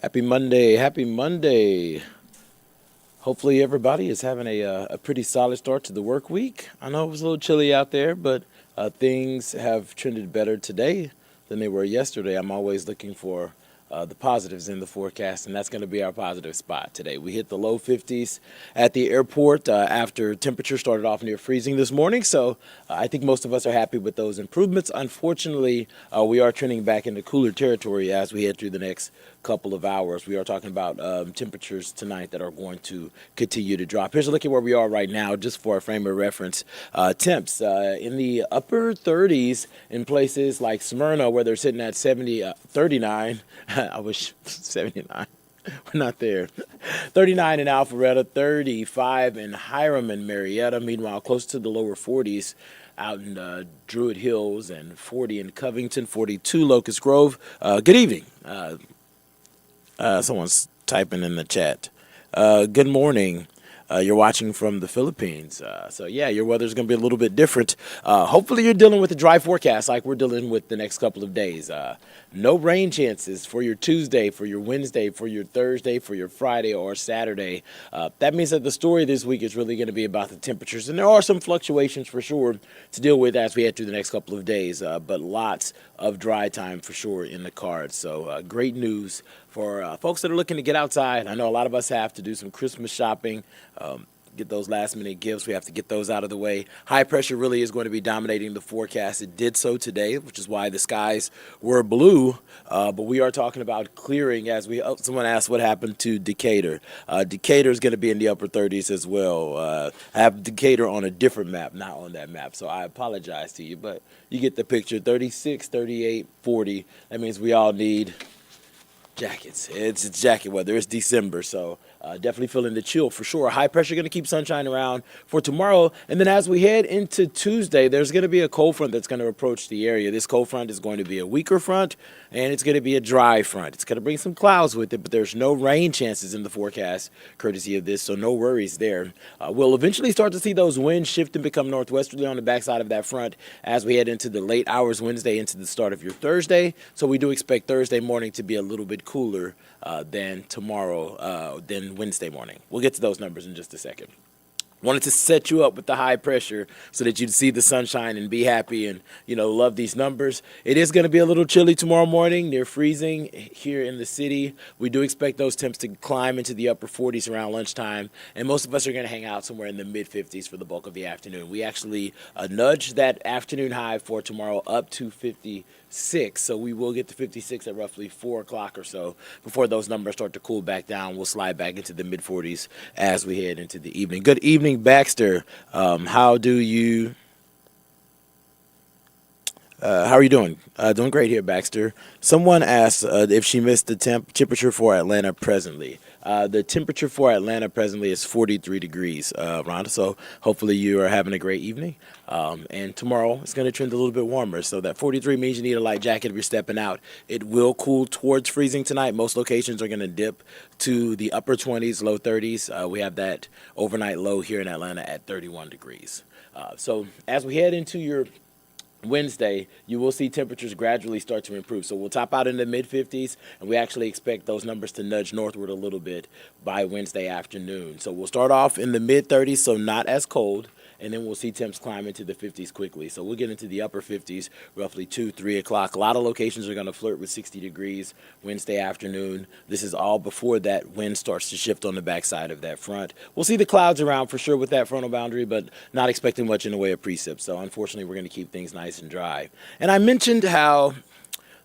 Happy Monday. Happy Monday. Hopefully, everybody is having a pretty solid start to the work week. I know it was a little chilly out there, but things have trended better today than they were yesterday. I'm always looking for the positives in the forecast, and that's going to be our positive spot today. We hit the low 50s at the airport after temperature started off near freezing this morning, so I think most of us are happy with those improvements. Unfortunately, we are trending back into cooler territory as we head through the next couple of hours. We are talking about temperatures tonight that are going to continue to drop. Here's a look at where we are right now, just for a frame of reference. Temps in the upper 30s in places like Smyrna, where they're sitting at 39. I wish 79. We're not there. 39 in Alpharetta, 35 in Hiram and Marietta. Meanwhile, close to the lower 40s out in Druid Hills, and 40 in Covington, 42 Locust Grove. Good evening. Someone's typing in the chat. Good morning. You're watching from the Philippines. So, yeah, your weather's going to be a little bit different. Hopefully you're dealing with a dry forecast like we're dealing with the next couple of days. No rain chances for your Tuesday, for your Wednesday, for your Thursday, for your Friday or Saturday. That means that the story this week is really going to be about the temperatures. And there are some fluctuations for sure to deal with as we head through the next couple of days. But lots of dry time for sure in the cards. So great news for folks that are looking to get outside. I know a lot of us have to do some Christmas shopping, get those last minute gifts. We have to get those out of the way. High pressure really is going to be dominating the forecast. It did so today, which is why the skies were blue. But we are talking about clearing as someone asked what happened to Decatur. Decatur is going to be in the upper 30s as well. I have Decatur on a different map, not on that map. So I apologize to you, but you get the picture. 36, 38, 40. That means we all need jackets. It's jacket weather. It's December, so definitely feeling the chill for sure. High pressure going to keep sunshine around for tomorrow. And then as we head into Tuesday, there's going to be a cold front that's going to approach the area. This cold front is going to be a weaker front, and it's going to be a dry front. It's going to bring some clouds with it, but there's no rain chances in the forecast courtesy of this, so no worries there. We'll eventually start to see those winds shift and become northwesterly on the backside of that front as we head into the late hours Wednesday into the start of your Thursday. So we do expect Thursday morning to be a little bit cooler than tomorrow, than Wednesday morning. We'll get to those numbers in just a second. Wanted to set you up with the high pressure so that you'd see the sunshine and be happy and, love these numbers. It is going to be a little chilly tomorrow morning, near freezing here in the city. We do expect those temps to climb into the upper 40s around lunchtime, and most of us are going to hang out somewhere in the mid-50s for the bulk of the afternoon. We actually nudged that afternoon high for tomorrow up to 56, so we will get to 56 at roughly 4 o'clock or so before those numbers start to cool back down. We'll slide back into the mid-40s as we head into the evening. Good evening, Baxter. How are you doing? Doing great here, Baxter. Someone asked if she missed the temperature for Atlanta presently. The temperature for Atlanta presently is 43 degrees, Rhonda, so hopefully you are having a great evening. And tomorrow it's going to trend a little bit warmer, so that 43 means you need a light jacket if you're stepping out. It will cool towards freezing tonight. Most locations are going to dip to the upper 20s, low 30s. We have that overnight low here in Atlanta at 31 degrees. So as we head into your Wednesday, you will see temperatures gradually start to improve. So we'll top out in the mid-50s, and we actually expect those numbers to nudge northward a little bit by Wednesday afternoon. So we'll start off in the mid-30s, so not as cold, and then we'll see temps climb into the 50s quickly. So we'll get into the upper 50s roughly 2, 3 o'clock. A lot of locations are going to flirt with 60 degrees Wednesday afternoon. This is all before that wind starts to shift on the backside of that front. We'll see the clouds around for sure with that frontal boundary, but not expecting much in the way of precip. So unfortunately, we're going to keep things nice and dry. And I mentioned how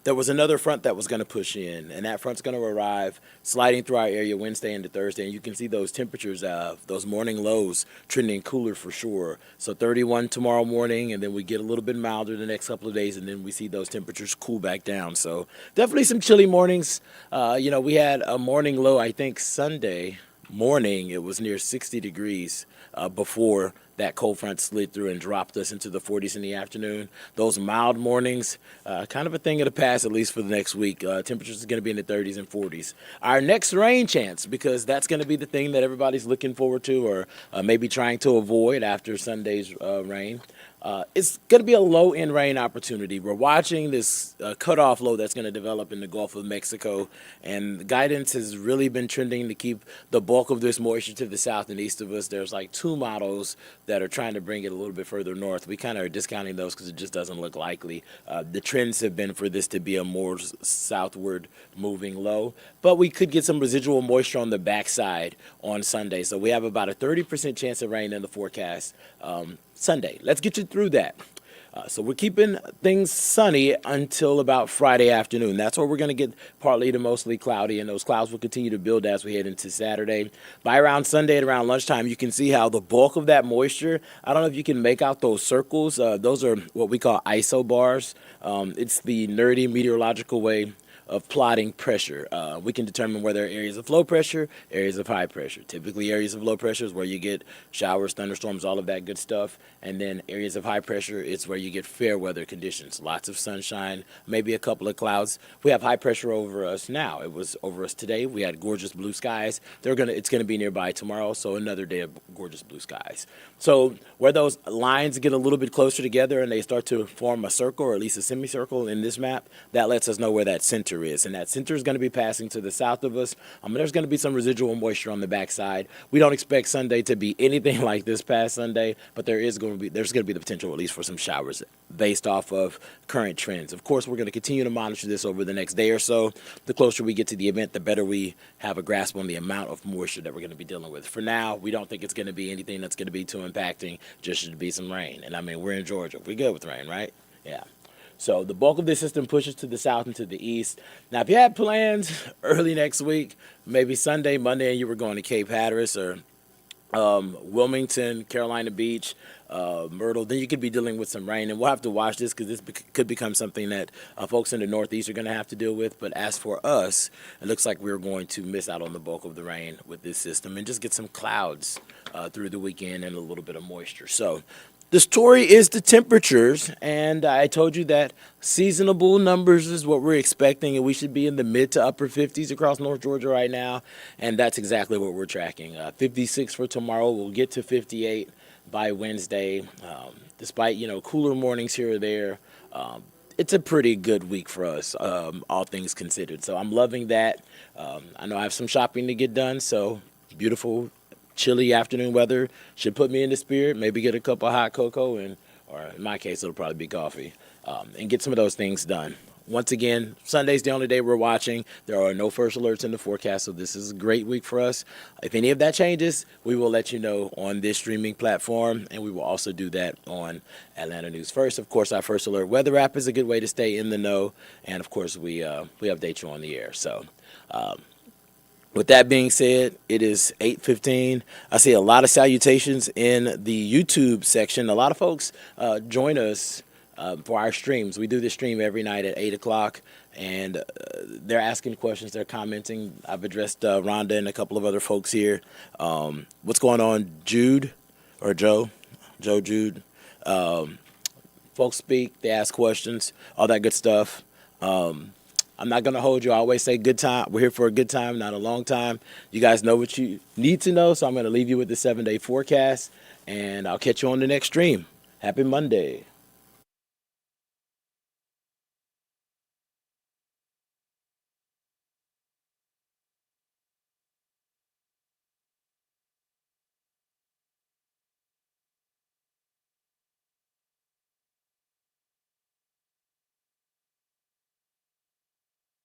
there was another front that was going to push in, and that front's going to arrive sliding through our area Wednesday into Thursday, and you can see those temperatures, those morning lows trending cooler for sure. So 31 tomorrow morning, and then we get a little bit milder the next couple of days, and then we see those temperatures cool back down. So definitely some chilly mornings. We had a morning low, I think Sunday morning, it was near 60 degrees before that cold front slid through and dropped us into the 40s in the afternoon. Those mild mornings, kind of a thing of the past, at least for the next week. Temperatures are going to be in the 30s and 40s. Our next rain chance, because that's going to be the thing that everybody's looking forward to, or maybe trying to avoid after Sunday's rain. It's going to be a low-end rain opportunity. We're watching this cutoff low that's going to develop in the Gulf of Mexico, and the guidance has really been trending to keep the bulk of this moisture to the south and east of us. There's like two models that are trying to bring it a little bit further north. We kind of are discounting those because it just doesn't look likely. The trends have been for this to be a more southward moving low, but we could get some residual moisture on the backside on Sunday. So we have about a 30% chance of rain in the forecast Sunday. Let's get you through that. So we're keeping things sunny until about Friday afternoon. That's where we're going to get partly to mostly cloudy, and those clouds will continue to build as we head into Saturday. By around Sunday at around lunchtime, you can see how the bulk of that moisture, I don't know if you can make out those circles. Those are what we call isobars. It's the nerdy meteorological way of plotting pressure. We can determine where there are areas of low pressure, areas of high pressure. Typically areas of low pressure is where you get showers, thunderstorms, all of that good stuff. And then areas of high pressure, it's where you get fair weather conditions. Lots of sunshine, maybe a couple of clouds. We have high pressure over us now. It was over us today. We had gorgeous blue skies. It's gonna be nearby tomorrow, so another day of gorgeous blue skies. So where those lines get a little bit closer together and they start to form a circle, or at least a semicircle in this map, that lets us know where that center is. And that center is going to be passing to the south of us. There's going to be some residual moisture on the backside. We don't expect Sunday to be anything like this past Sunday, but there's going to be the potential at least for some showers based off of current trends. Of course, we're going to continue to monitor this over the next day or so. The closer we get to the event, the better we have a grasp on the amount of moisture that we're going to be dealing with. For now, we don't think it's going to be anything that's going to be too impacting, just should be some rain. And I mean, we're in Georgia. We're good with rain, right? Yeah. So the bulk of this system pushes to the south and to the east. Now, if you had plans early next week, maybe Sunday, Monday, and you were going to Cape Hatteras or Wilmington, Carolina Beach, Myrtle, then you could be dealing with some rain. And we'll have to watch this because this could become something that folks in the Northeast are going to have to deal with. But as for us, it looks like we're going to miss out on the bulk of the rain with this system and just get some clouds through the weekend and a little bit of moisture. So the story is the temperatures, and I told you that seasonable numbers is what we're expecting, and we should be in the mid to upper 50s across North Georgia right now, and that's exactly what we're tracking. 56 for tomorrow. We'll get to 58 by Wednesday. Despite, cooler mornings here or there, it's a pretty good week for us, all things considered. So I'm loving that. I know I have some shopping to get done, so beautiful chilly afternoon weather should put me in the spirit, maybe get a cup of hot cocoa, or in my case, it'll probably be coffee, and get some of those things done. Once again, Sunday's the only day we're watching. There are no first alerts in the forecast, so this is a great week for us. If any of that changes, we will let you know on this streaming platform, and we will also do that on Atlanta News First. Of course, our First Alert weather app is a good way to stay in the know, and of course, we update you on the air. So, with that being said, it is 8:15. I see a lot of salutations in the YouTube section. A lot of folks join us for our streams. We do this stream every night at 8 o'clock, and they're asking questions. They're commenting. I've addressed Rhonda and a couple of other folks here. What's going on, Jude or Joe? Jude. Folks speak. They ask questions. All that good stuff. I'm not going to hold you. I always say good time. We're here for a good time, not a long time. You guys know what you need to know, so I'm going to leave you with the 7-day forecast, and I'll catch you on the next stream. Happy Monday.